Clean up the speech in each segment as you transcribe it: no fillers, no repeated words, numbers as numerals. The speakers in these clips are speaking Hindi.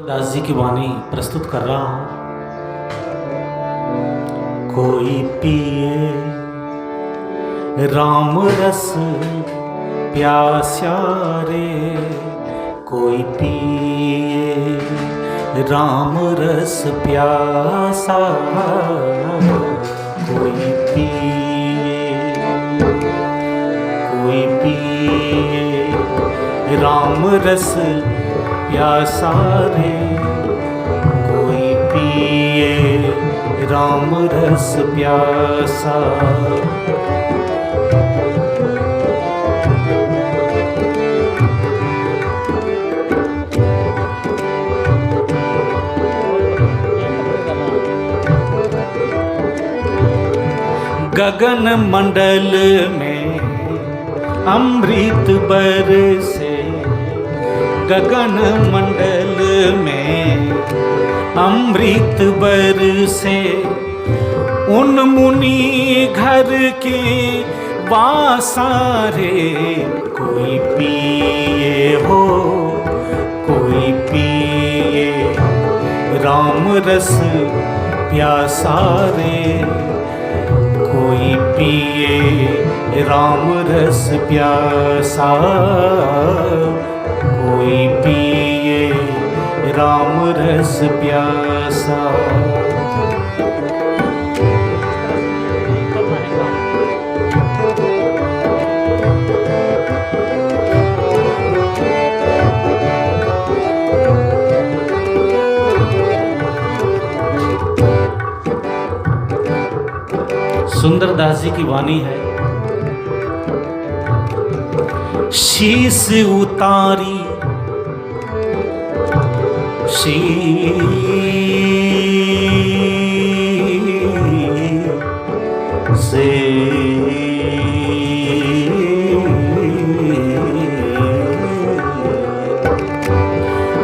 दास जी की वाणी प्रस्तुत कर रहा हूं। कोई पिए राम रस प्यासा रे, कोई पिए राम रस प्यासा, कोई पिए राम रस प्यासा रे, कोई पिए राम रस प्यासा। गगन मंडल में अमृत बरसे, गगन मंडल में अमृत बरसे, उन मुनि घर के बासारे, कोई पिए हो कोई पिए राम रस प्यासा रे, कोई पिए राम रस प्यासा, कोई पिए राम रस प्यासा। सुंदर दास जी की वाणी है। शीस उतारी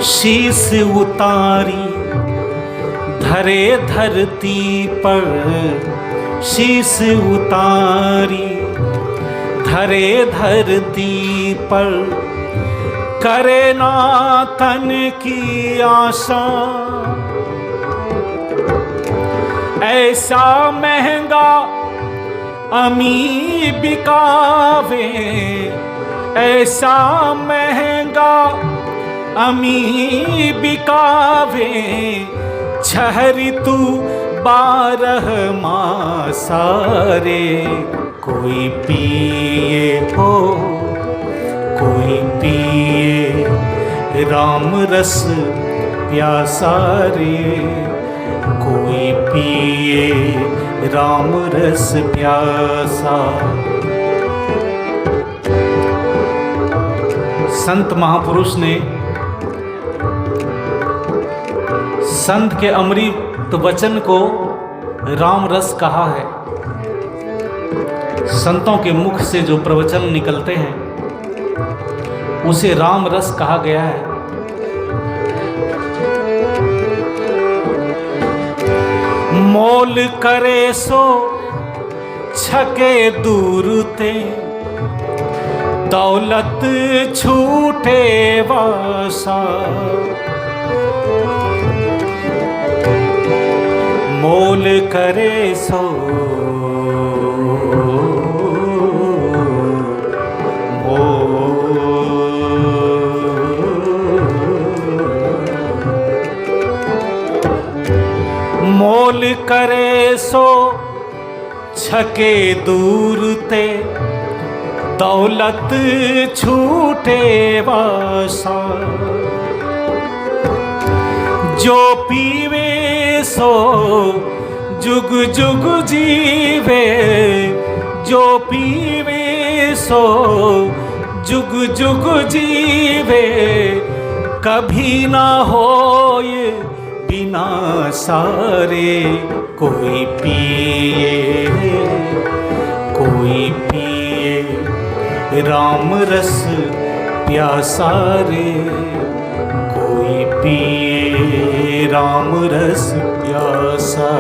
शीस उतारी धरे धरती पर, शीस उतारी धरे धरती पर, करे ना तन की आशा, ऐसा महंगा अमी बिकावे, ऐसा महंगा अमी बिकावे, छहरी तू 12 मासा रे, कोई पिए हो कोई पिए राम रस प्यासा रे, कोई पिए राम रस प्यासा। संत महापुरुष ने संत के अमृत वचन को राम रस कहा है। संतों के मुख से जो प्रवचन निकलते हैं उसे राम रस कहा गया है। मोल करे सो छके दूर ते, दौलत छूटे वासा, मोल करे सो मोल करे सो छके दूर ते, दौलत छूटे वासा, जो पीवे सो जुग जुग जीवे, जो पीवे सो जुग जुग जीवे, कभी ना होए बिना सारे, कोई पिए राम रस प्यासा रे, कोई पिए राम रस प्यासा।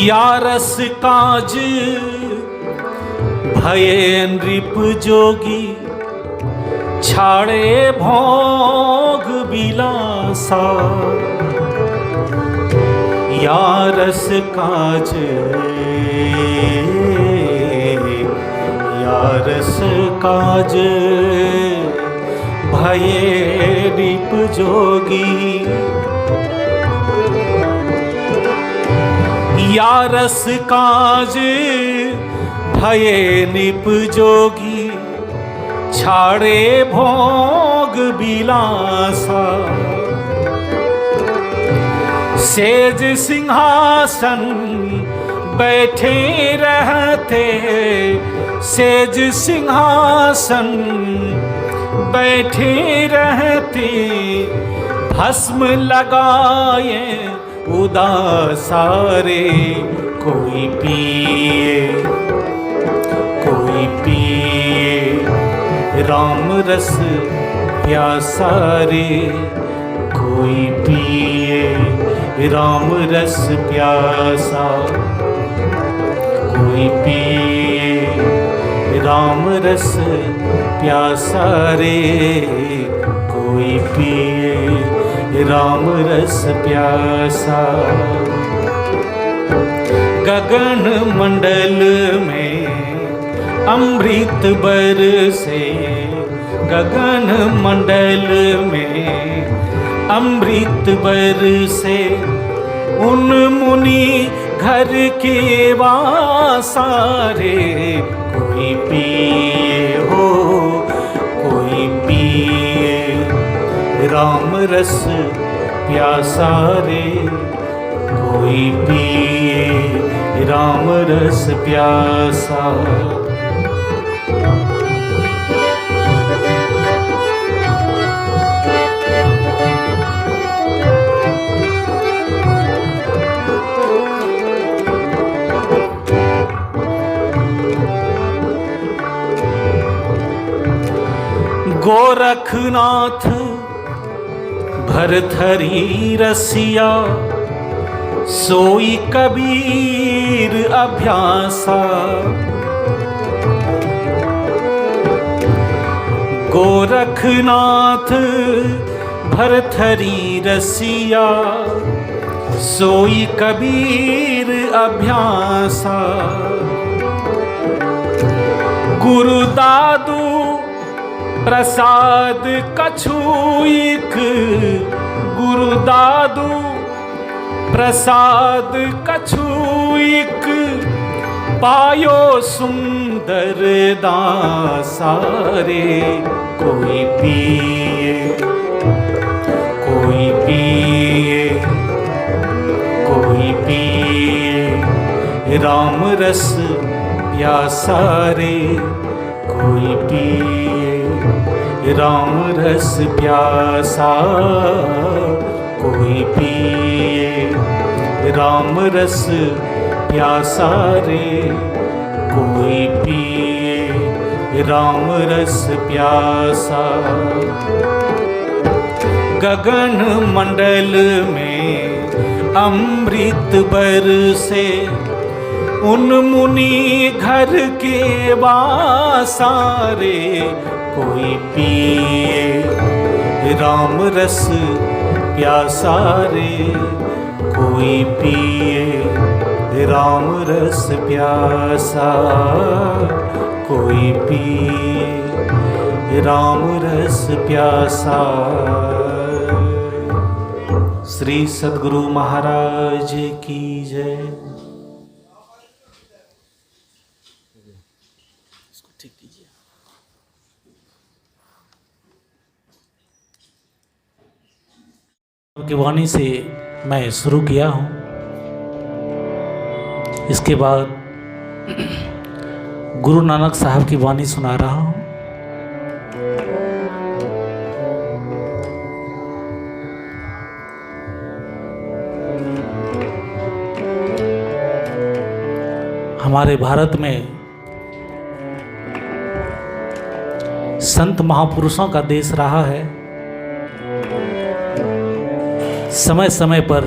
या रस काज भये नृप जोगी, छाड़े भोग बिलासा। या रस काज, या रस काज भये नृप जोगी। या रस काज भये नृप जोगी, छाड़े भोग बिलासा। सेज सिंहासन बैठे रहते, सेज सिंहासन बैठे रहते, भस्म लगाए उदासारे। कोई पिए, कोई पिए राम रस प्यासा रे। कोई पिए राम रस प्यासा, कोई पिए राम रस प्यासा रे। कोई पिए राम रस प्यासा। गगन मंडल में अमृत बरसे, गगन मंडल में अमृत बरसे, उन मुनि घर के वासारे। कोई पिए हो, कोई पिए राम रस प्यासा रे। कोई पिए राम रस प्यासा। गोरखनाथ भरथरी रसिया, सोई कबीर अभ्यासा। गोरखनाथ भरथरी रसिया, सोई कबीर अभ्यासा। गुरु दादू प्रसाद कछुइक, गुरु दादू प्रसाद कछुइक, पायो सुंदर दासारे। कोई पिए, कोई पिए, कोई पिए राम रस प्यासा रे। कोई पिए राम रस प्यासा। कोई पिए राम रस प्यासा रे। कोई पिए राम रस प्यासा। गगन मंडल में अमृत बरसे, उन मुनि घर के वासारे। कोई पिए राम रस प्यासा रे। कोई पिए राम रस प्यासा। कोई पिए राम रस प्यासा। श्री सद्गुरु महाराज की जय। की वाणी से मैं शुरू किया हूँ। इसके बाद गुरु नानक साहब की वाणी सुना रहा हूँ। हमारे भारत में संत महापुरुषों का देश रहा है। समय समय पर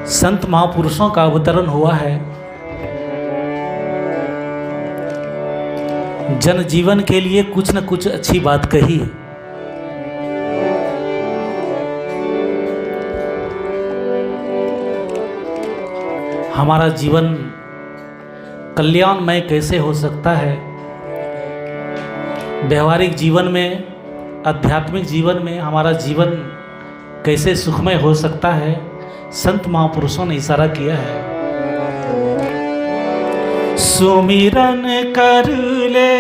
संत महापुरुषों का अवतरण हुआ है। जन जीवन के लिए कुछ न कुछ अच्छी बात कही है। हमारा जीवन कल्याणमय कैसे हो सकता है, व्यवहारिक जीवन में, आध्यात्मिक जीवन में हमारा जीवन कैसे सुखमय हो सकता है, संत महापुरुषों ने इशारा किया है। सुमिरन कर ले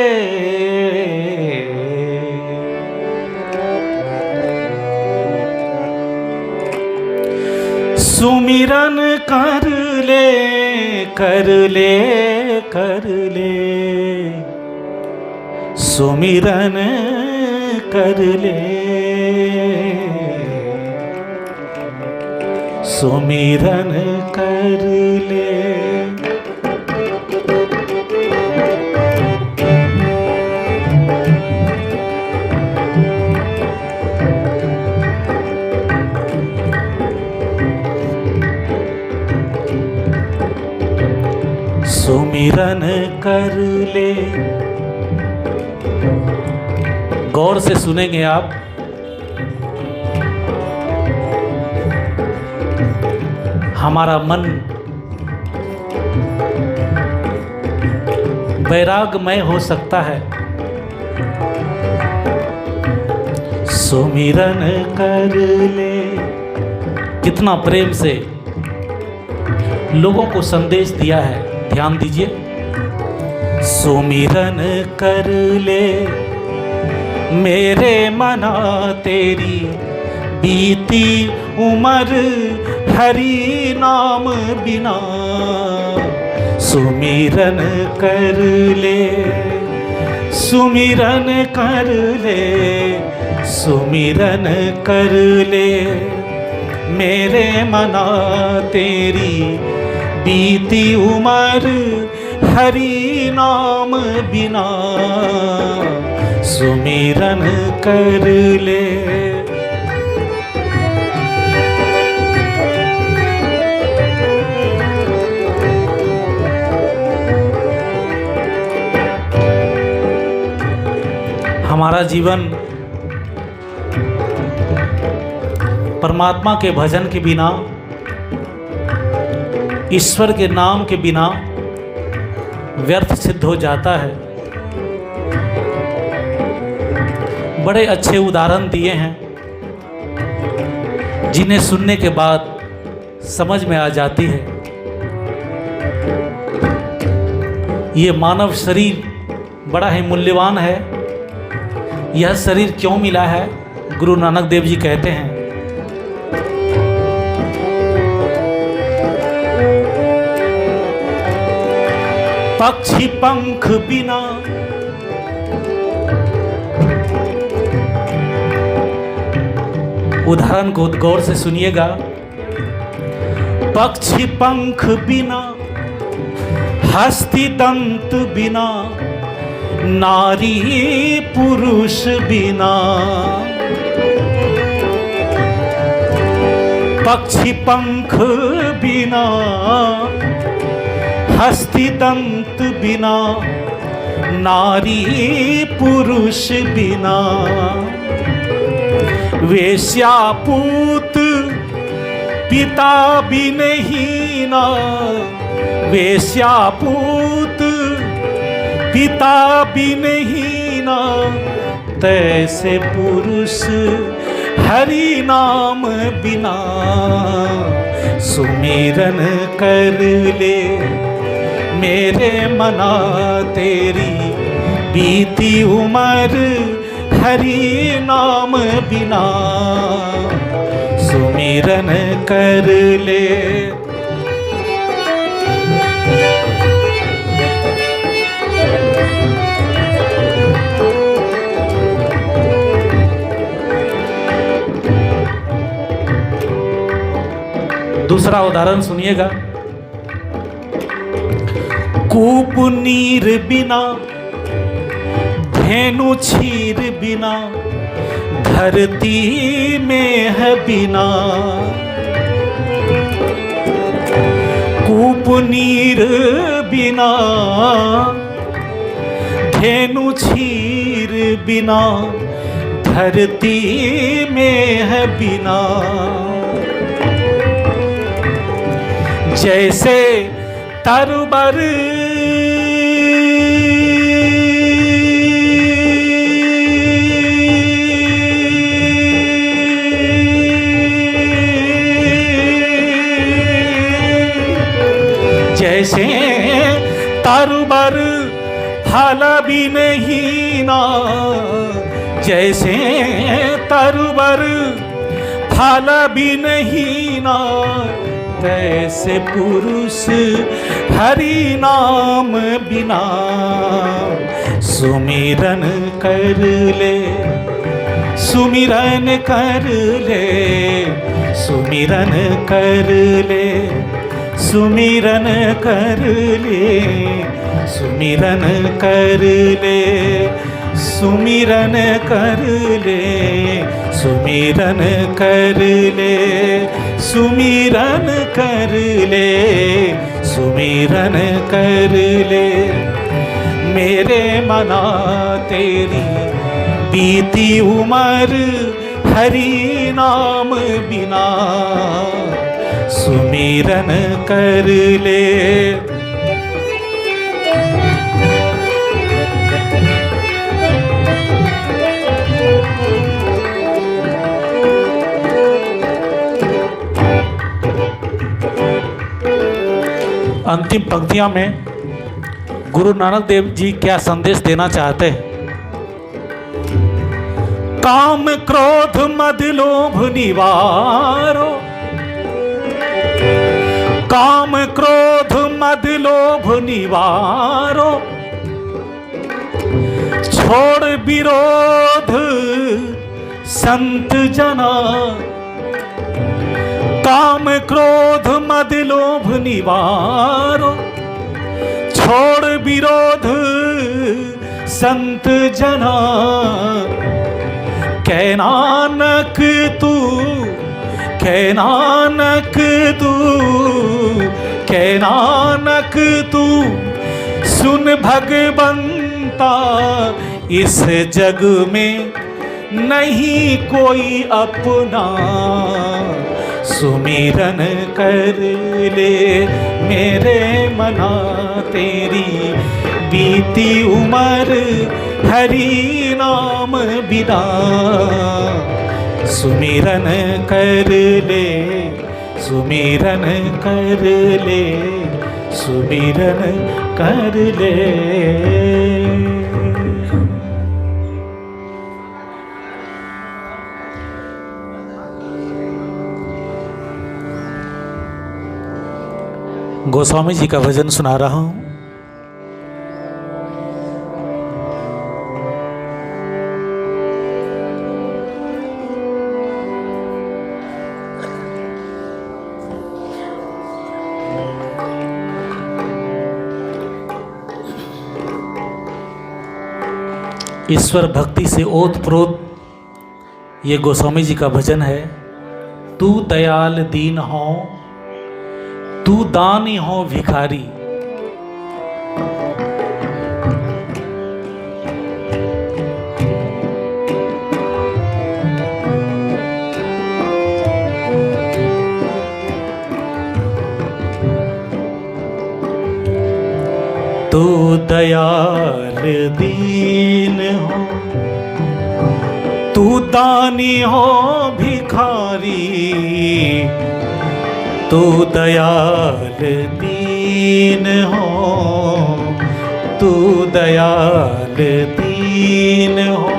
सुमिरन कर ले कर ले कर ले सुमिरन कर ले सुमिरन कर ले। सुमिरन कर ले। गौर से सुनेंगे आप। हमारा मन वैरागमय हो सकता है। सुमिरन कर ले। कितना प्रेम से लोगों को संदेश दिया है, ध्यान दीजिए। सुमिरन कर ले मेरे मना तेरी बीती उम्र हरि नाम बिना। सुमिरन कर ले सुमिरन कर ले सुमिरन कर ले मेरे मना तेरी बीती उम्र हरि नाम बिना। सुमिरन कर ले। हमारा जीवन परमात्मा के भजन के बिना, ईश्वर के नाम के बिना व्यर्थ सिद्ध हो जाता है। बड़े अच्छे उदाहरण दिए हैं जिन्हें सुनने के बाद समझ में आ जाती है ये मानव शरीर बड़ा ही मूल्यवान है। यह शरीर क्यों मिला है? गुरु नानक देव जी कहते हैं, पक्षी पंख बिना उदाहरण को गौर से सुनिएगा। पक्षी पंख बिना, हस्ती दंत बिना, नारी पुरुष बिना। पक्षी पंख बिना, हस्ती दंत बिना, नारी पुरुष बिना। वेश्यापूत पिता भी नहीं ना, वेश्यापूत पिता भी नहीं ना, तैसे पुरुष हरि नाम बिना। सुमिरन कर ले मेरे मना तेरी बीती उम्र हरि नाम बिना। सुमिरन कर ले। दूसरा उदाहरण सुनिएगा। कूप नीर बिना, धेनु क्षीर बिना, धरती में है बिना। नीर बिना, धेनु क्षीर बिना, धरती में है बिना। जैसे तरबर जैसे तरबर फल भी नहीं ना, जैसे तरबर फल भी नहीं ना, तैसे पुरुष हरि नाम बिना। सुमिरन कर ले, सुमिरन कर ले, सुमिरन कर ले, सुमिरन कर ले, सुमिरन कर ले, सुमिरन कर ले, सुमिरन कर ले, सुमिरन कर ले, सुमिरन कर ले। मेरे मना तेरी बीती उम्र हरि नाम बिना। सुमिरन कर ले। अंतिम पंक्तियां में गुरु नानक देव जी क्या संदेश देना चाहते हैं? काम क्रोध मद लोभ निवारो, काम क्रोध मद लोभ निवारो, छोड़ विरोध संत जना। काम क्रोध मद लोभ निवारो, छोड़ विरोध संत जना। कै नानक तू, कै नानक तू, कै नानक तू, सुन भगवंता इस जग में नहीं कोई अपना। सुमिरन कर ले मेरे मना तेरी बीती उम्र हरि नाम बिना। सुमिरन कर ले, सुमिरन कर ले, सुमिरन कर ले। गोस्वामी जी का भजन सुना रहा हूं। ईश्वर भक्ति से ओतप्रोत ये गोस्वामी जी का भजन है। तू दयाल दीन हो, तू दानी हो भिखारी। तू दयाल दीन हो, तू दानी हो भिखारी। तू दयाल दीन हो, तू दयाल दीन हो।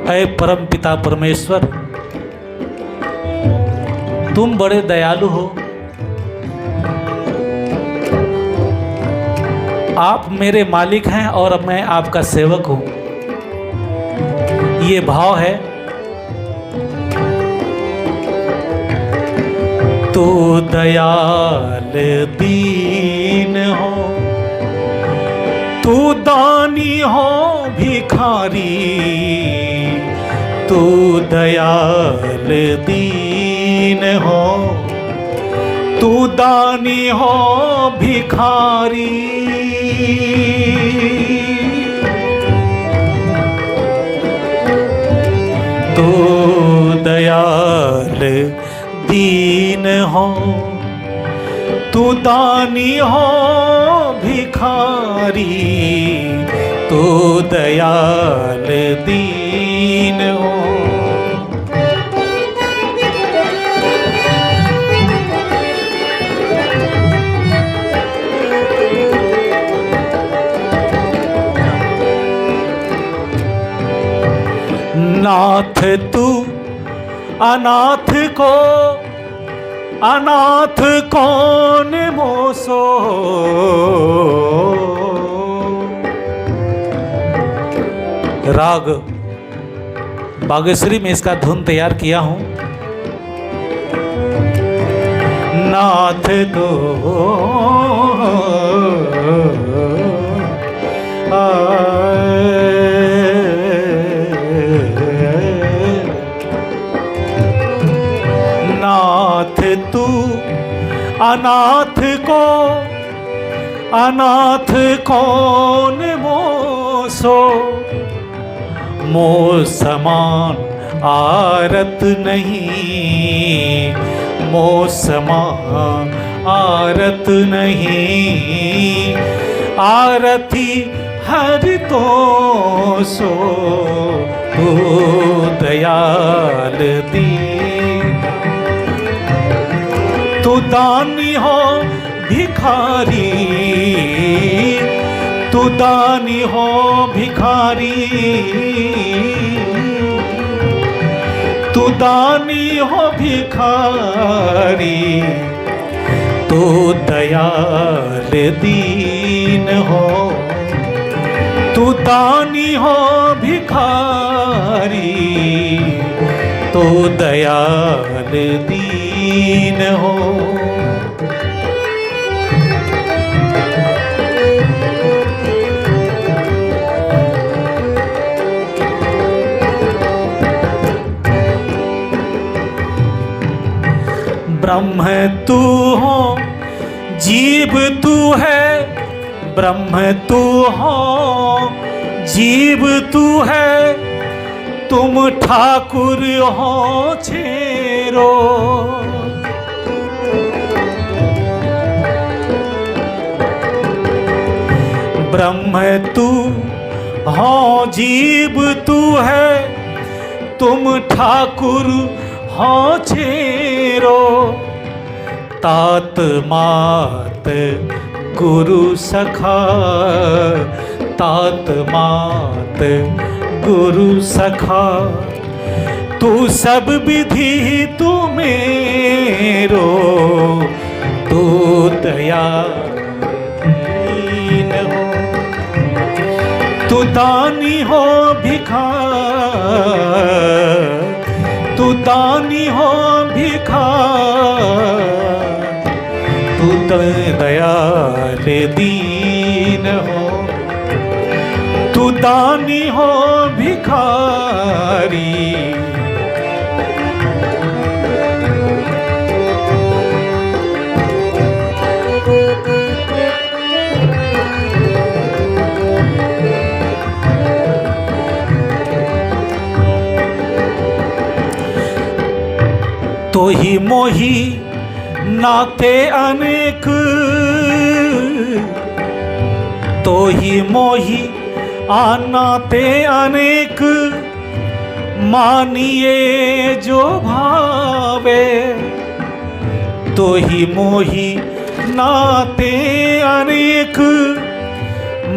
ऐ परम पिता परमेश्वर, तुम बड़े दयालु हो। आप मेरे मालिक हैं और मैं आपका सेवक हूं। ये भाव है। तू दयाल दीन हो, तू दानी हो भिखारी, तू दयाल दीन हो, तू दानी हो भिखारी। तू दयाल दीन हो, तू दानी हो भिखारी, तू दयाल दीन हो। नाथ तू अनाथ को अनाथ कौन मोसो, राग बागेश्वरी में इसका धुन तैयार किया हूं। नाथ तो नाथ तू अनाथ को अनाथ कौन मोसो, मो समान आरत नहीं, मो समान आरत नहीं, आरती हर तो सो, तू दयाल दीन। तू दानी हो भिखारी, तू दानी हो भिखारी, तू दानी हो भिखारी, तू दयाल दीन हो, तू दानी हो भिखारी, तू दयाल दीन हो। ब्रह्म तू हो जीव तू है, ब्रह्म तू हो जीव तू है, तुम ठाकुर हो छेरो। ब्रह्म तू हो जीव तू है, तुम ठाकुर हो छेरो। तात मात गुरु सखा, तात मात गुरु सखा, तू सब विधि तू मेरो, तू दयाल हो, तू दानी हो भिखार, तू दानी हो भिखार, तू दयाल दीन हो, तू दानी हो भिखारी। तो ही मोही नाते अनेक, तो ही मोही आनाते अनेक, मानिए जो भावे। तो ही मोही नाते अनेक,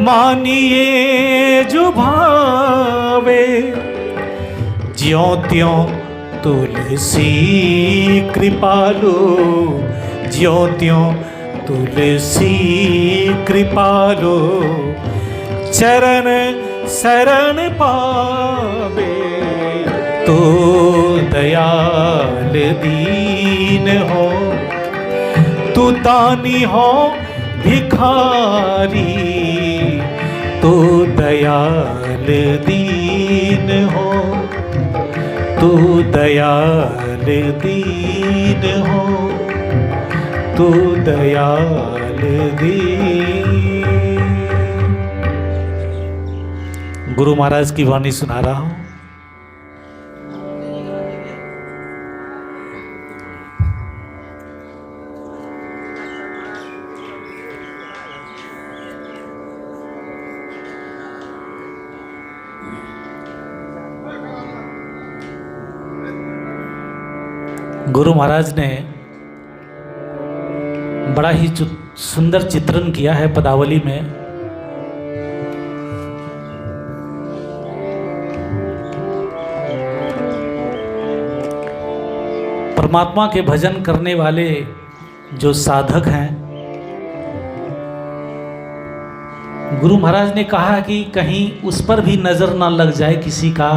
मानिए जो भावे। ज्यों त्यों तुलसी कृपालु, ज्यों त्यों तुलसी कृपालु, चरण शरण पावे। तो दयाल दीन हो, तू दानी हो भिखारी, तू दयाल दीन हो, तू दयाल दीन हो, तू दयाल दीन। गुरु महाराज की वाणी सुना रहा हूं। गुरु महाराज ने बड़ा ही सुंदर चित्रण किया है पदावली में। परमात्मा के भजन करने वाले जो साधक हैं, गुरु महाराज ने कहा कि कहीं उस पर भी नजर ना लग जाए किसी का।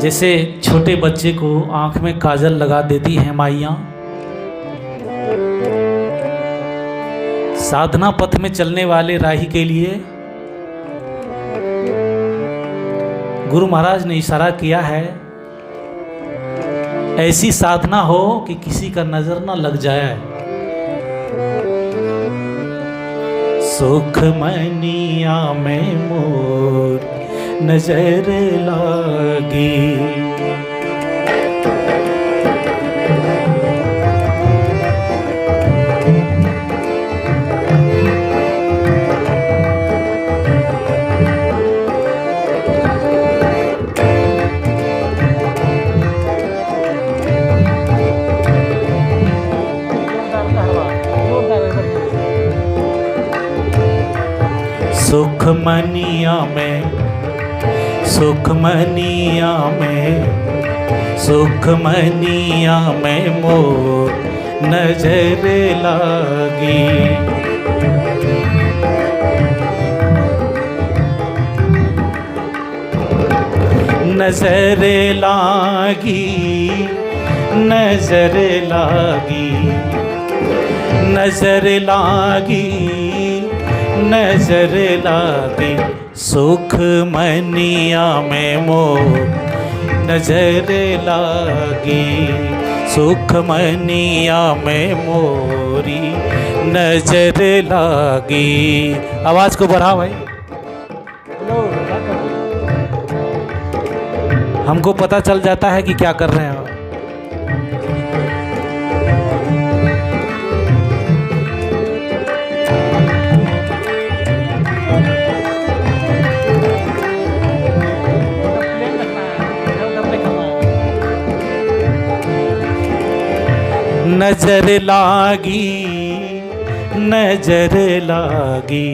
जैसे छोटे बच्चे को आंख में काजल लगा देती हैं माइयां, साधना पथ में चलने वाले राही के लिए गुरु महाराज ने इशारा किया है, ऐसी साधना हो कि किसी का नजर ना लग जाए। सुख मनिया में मोर नजर लागी, सुख मनिया में, सुख मनिया में, सुख मनिया में मोर नजर लागी। नजर लागी, नजर लागी, नजर लागी, नजर लागी। सुख मनिया में मोर नजर लागी, सुख मनिया में मोरी नजर लागी। आवाज को बढ़ाओ भाई, हमको पता चल जाता है कि क्या कर रहे हैं। नजर लागी, नजर लागी,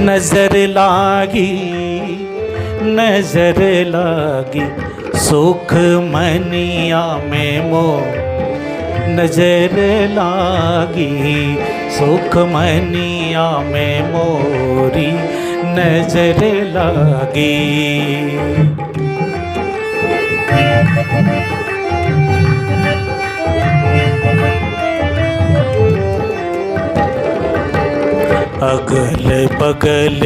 नजर लागी, नजर लागी। सुख मनिया में मोर नजर लागी, सुख मनिया में मोरी नजर लागी। अगल बगल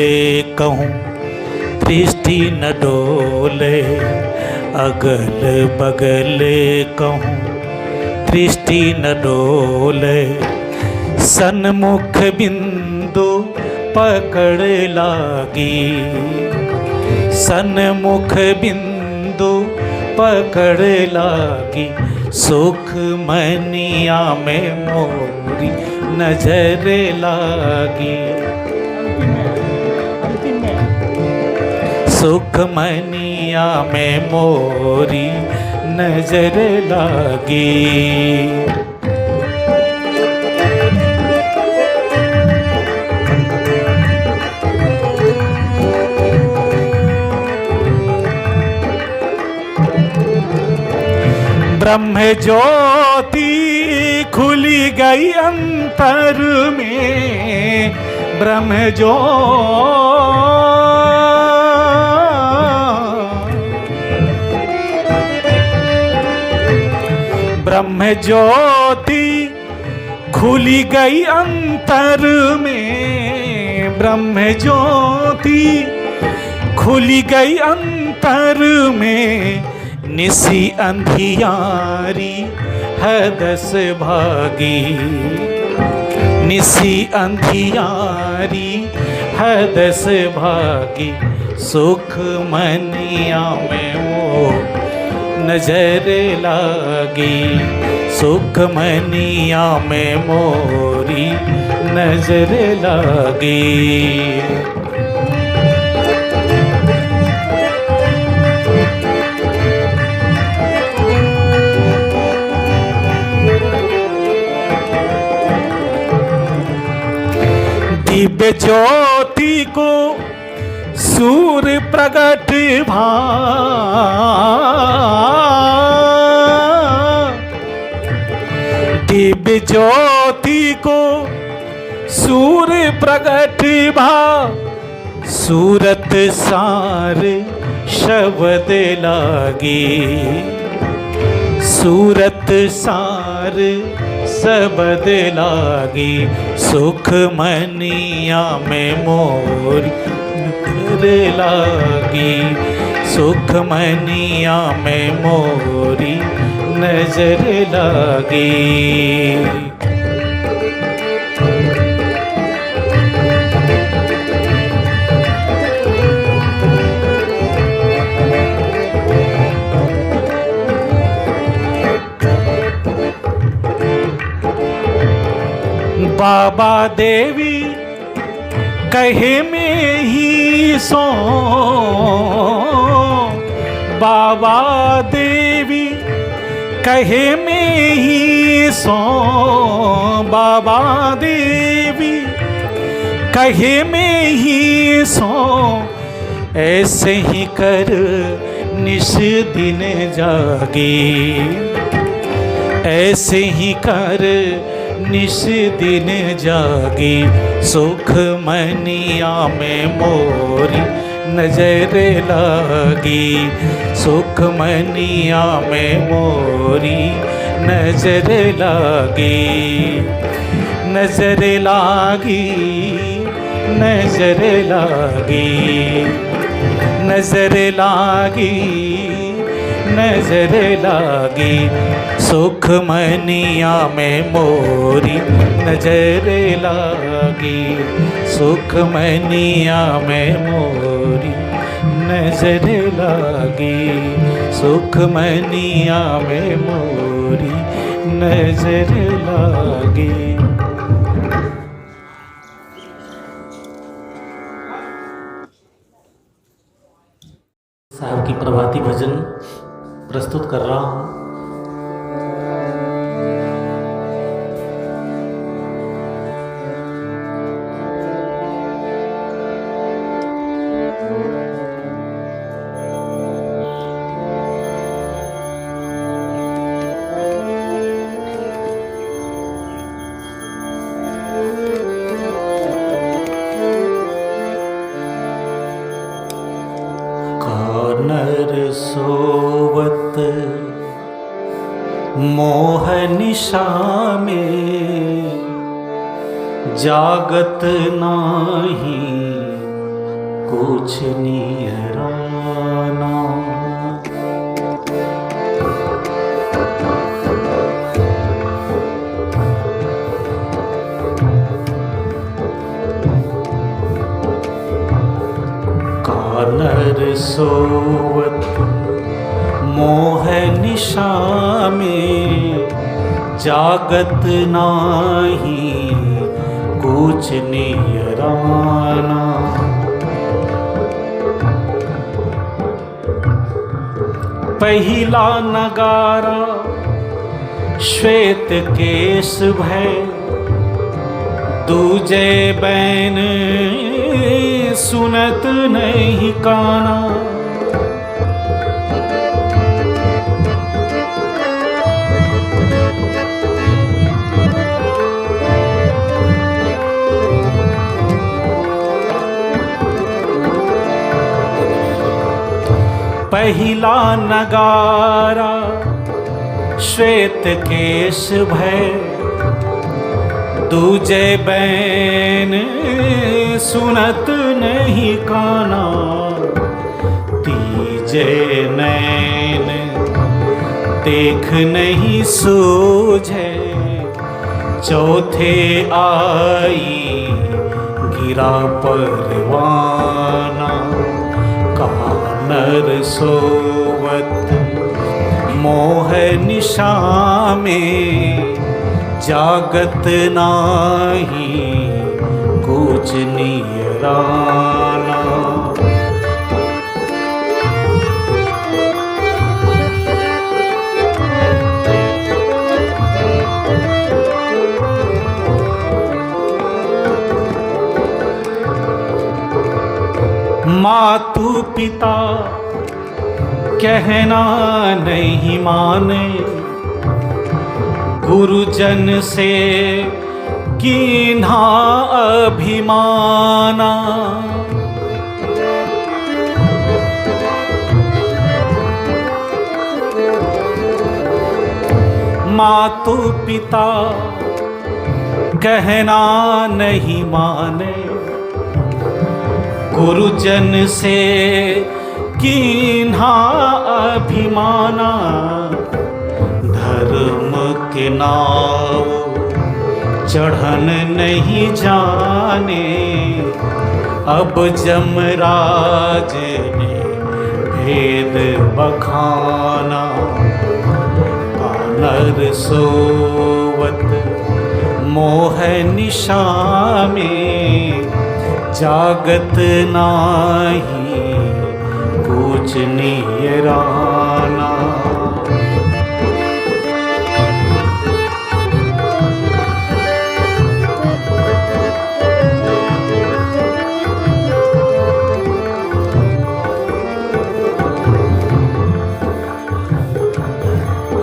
कहूँ दृष्टि न डोले, अगल बगल कहूँ दृष्टि न डोले। सन्मुख बिंदु पकड़ लागी, सन्मुख बिंदु पकड़ लागी। सुख मनिया में मोरी नजर लागी, सुख मनिया में मोरी नजर लागी। ब्रह्म ज्योति खुली गई अंतर में, ब्रह्म ब्रह्म ज्योति खुली गई अंतर में ब्रह्म ज्योति, खुली गई अंतर में निसी अंधियारी है दस भागी, निसी अंधियारी है दस भागी, सुख मनिया में वो नजर लागी, सुख मनिया में मोरी नजर लागी। दिव्य ज्योति को सूर्य प्रगट भा, दिव्य ज्योति को सूर्य प्रगट भा, सूरत सार शब्द लागी, सूरत सार सबद लागी, सुख मनिया में मोर नजर लागी, सुख मनिया में मोरी नजर लागी। बाबा देवी कहे में ही सो, बाबा देवी कहे में ही सो, बाबा देवी कहे में ही सो, ऐसे ही कर निश दिन जागी, ऐसे ही कर निश दिन जागी, सुख मनिया में मोरी नजर लागी, सुख मनिया में मोरी नजर लागी, नजर लागी, नजर लागी, नजर लागी, नजर लागी, सुख मनिया में मोरी नजर लागी, सुख मनिया में मोरी नजर लागी, सुख मनिया में मोरी नजर लागी। साहब की प्रभाती भजन प्रस्तुत कर रहा हूँ। सोवत मोह निशा में जागत नाही कुछ निहराना, कानर सोवत मोह निशा में जागत नाही कुछ नियराना, पहिला नगारा श्वेत केश भय, दूजे बैन सुनत नहीं काना, पहिला नगारा श्वेत केश भय, दूजे बैन सुनत नहीं काना, तीजे नैन देख नहीं सूझे, चौथे आई गिरा परवाना, कानर सोवत मोह निशा में, जागत नाही कुछ नियराना। मातु पिता कहना नहीं माने, गुरुजन से कीन्हा अभिमाना। मातु पिता कहना नहीं माने, गुरुजन से कीन्हा अभिमाना। धर्म के नाव चढ़न नहीं जाने, अब जमराज ने भेद बखाना। कानर सोवत मोह निशा में, जागत नाही कुछ नियराना।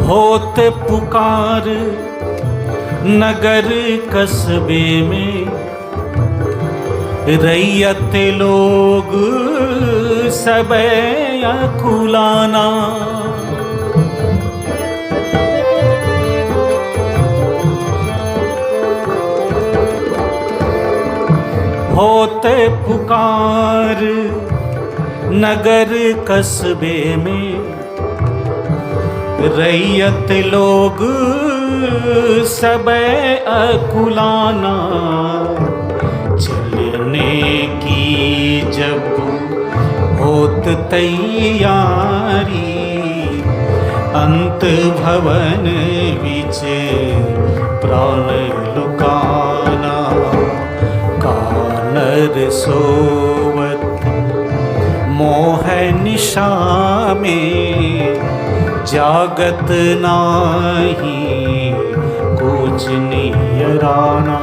होत पुकार नगर कस्बे में, रैयत लोग सब अकुलाना। होते पुकार नगर कस्बे में, रैयत लोग सब अकुलाना। चलने की जब होत तैयारी, अंत भवन विच प्राण लुकाना। कानर सोवत मोह निशा में, जागत नाही कुछ नियराना।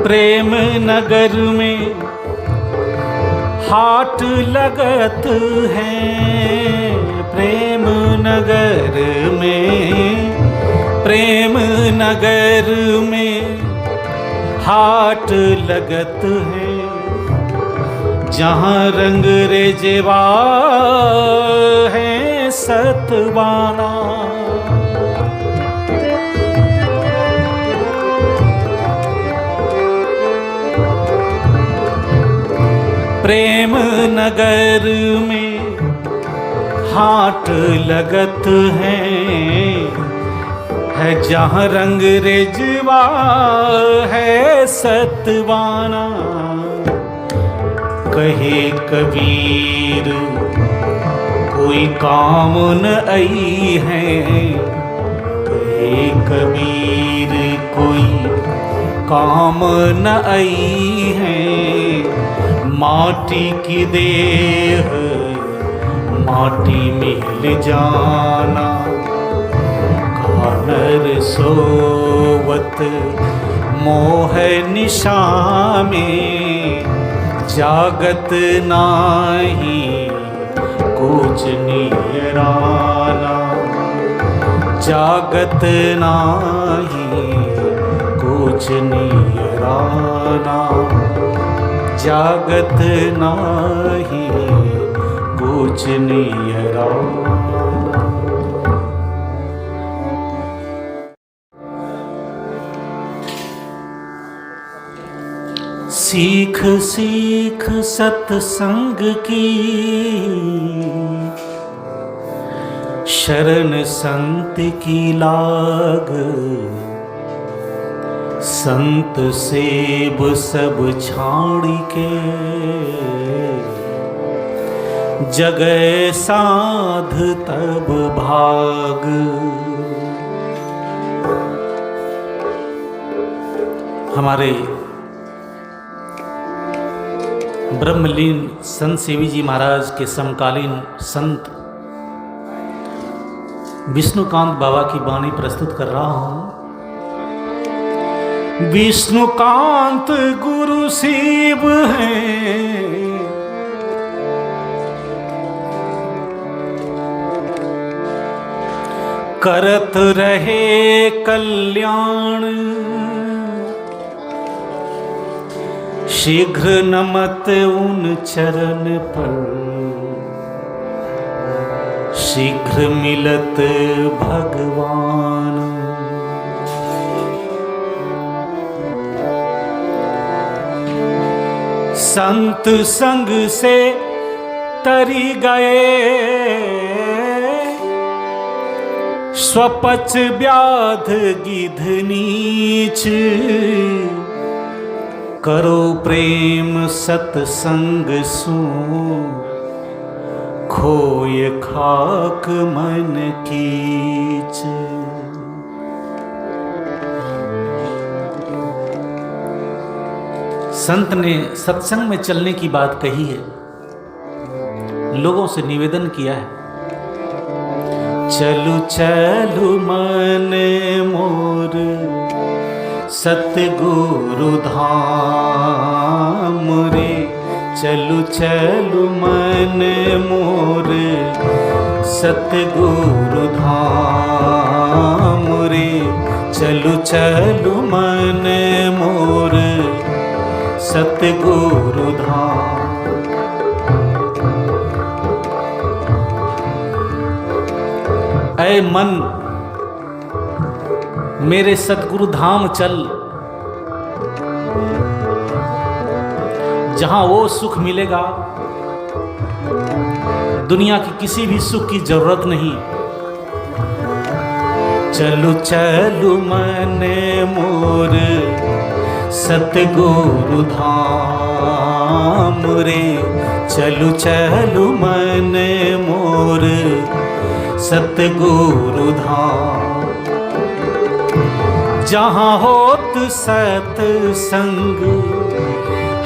प्रेम नगर में हाट लगत है, प्रेम नगर में, प्रेम नगर में हाट लगत है। जहाँ रंग रेजेवा है सतवाना। प्रेम नगर में हाट लगत है जहाँ रंग रेजवा है सतवाना। कहे कबीर कोई काम न आई है, कहे कबीर कोई काम न आई है। माटी की देह माटी मिल जाना, कानर सोवत मोह निशा में, जागत नाही कुछ नियराना। जागत नाही कुछ नियराना, जागत नाही कुछ नियराना। सीख सीख सत्संग की, शरण संत की लाग, संत सेब सब छाड़ के, जगै साध तब भाग। हमारे ब्रह्मलीन संत सेवी जी महाराज के समकालीन संत विष्णुकांत बाबा की वाणी प्रस्तुत कर रहा हूं। विष्णुकांत गुरु शिव हैं, करत रहे कल्याण, शीघ्र नमत उन चरण पर, शीघ्र मिलत भगवान। संत संग से तरी गए, स्वपच व्याध गिध नीच, करो प्रेम सत्संग सु, खोय खाक मन कीच। संत ने सत्संग में चलने की बात कही है, लोगों से निवेदन किया है, चलु चलु मन मोर सतगुरु धाम रे, चलु चलु मन मोर सतगुरु धाम रे, चलु चलु मन मोर सतगुरु धाम। ऐ मन मेरे सतगुरु धाम चल, जहां वो सुख मिलेगा दुनिया की किसी भी सुख की जरूरत नहीं। चलु चलु मन मोर सतगुरु धाम रे, चलु चलु मन मोर सतगुरु धाम। जहाँ होत सत्संग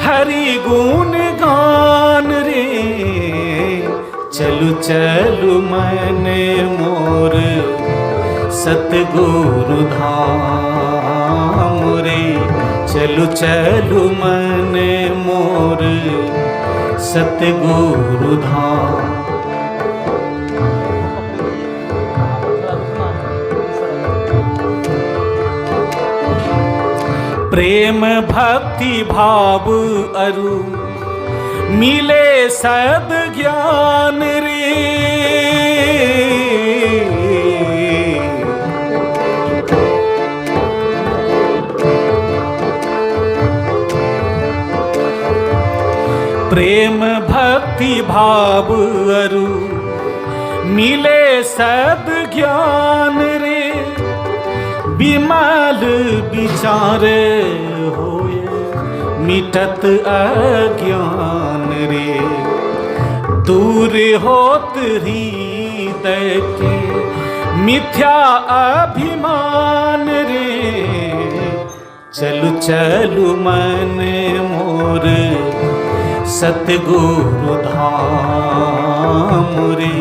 हरि गुण गान रे, चलु चलु मन मोर सतगुरु धाम रे, चलु चलु मन मोर सतगुरु धाम। प्रेम भक्ति भाव अरु मिले सद ज्ञान रे, प्रेम भक्ति भाव अरु मिले सद ज्ञान रे, विमल विचार होए मिटत अज्ञान रे, दूर होत हृदय के मिथ्या अभिमान रे, चलु चलु मन मोर सतगुरु धाम रे,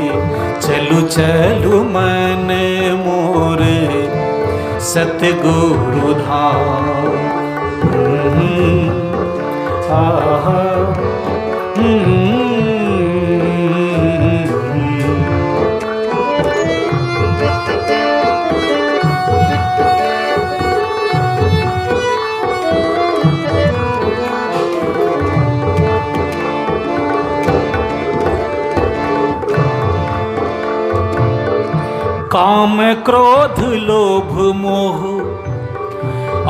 चलु चलु मन मोर सतगुरु धाम। काम क्रोध लोभ मोह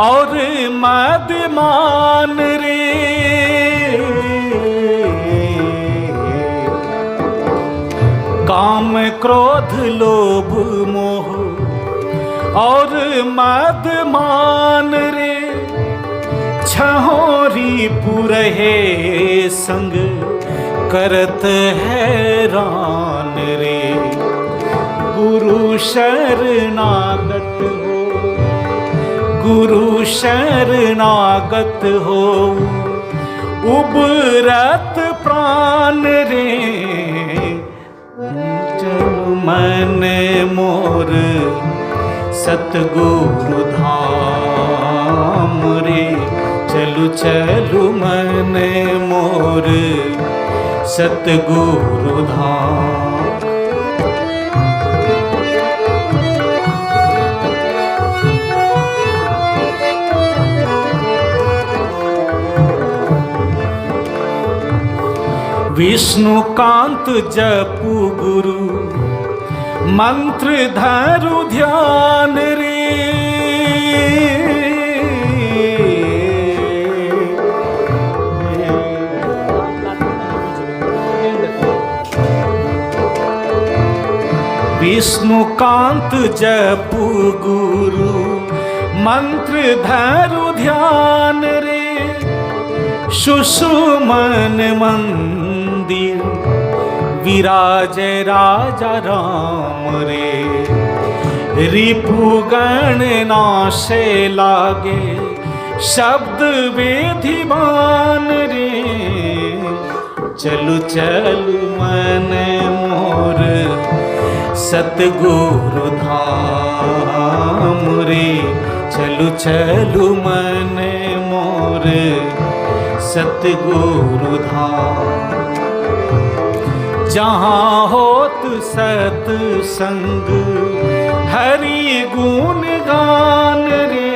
और मद मान रे, काम क्रोध लोभ मोह और मद मान रे, छहोरी पुरहे संग करत हैरान रे। गुरु शरणागत हो, गुरु शरणागत हो, उबरत प्राण रे। चल मन मोर सतगुरु धाम रे, चलु चलु मन मोर सतगुरु धाम। विष्णुकांत जपु गुरु मंत्र धरु ध्यान रे, विष्णुकांत जपु गुरु मंत्र धरु ध्यान रे। सुषुमन मंदिर विराज राजा राम रे। रिपुगण नाशे लागे शब्द विधिमान रे। चलु चलु मन मोर सतगुरु धाम रे, चलु चलु मन मोर सतगुरु धाम। जहाँ होत सत्संग हरि गुण गान रे।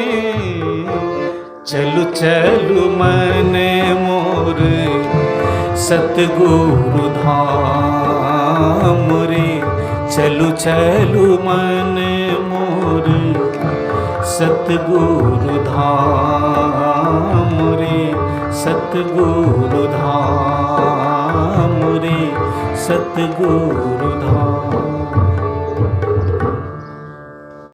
चलु चलु मन मोर सतगुरु धाम रे, चलु चलु मन मोर सतगुरु धाम रे, सतगुरु धाम रे, सतगुरु धाम।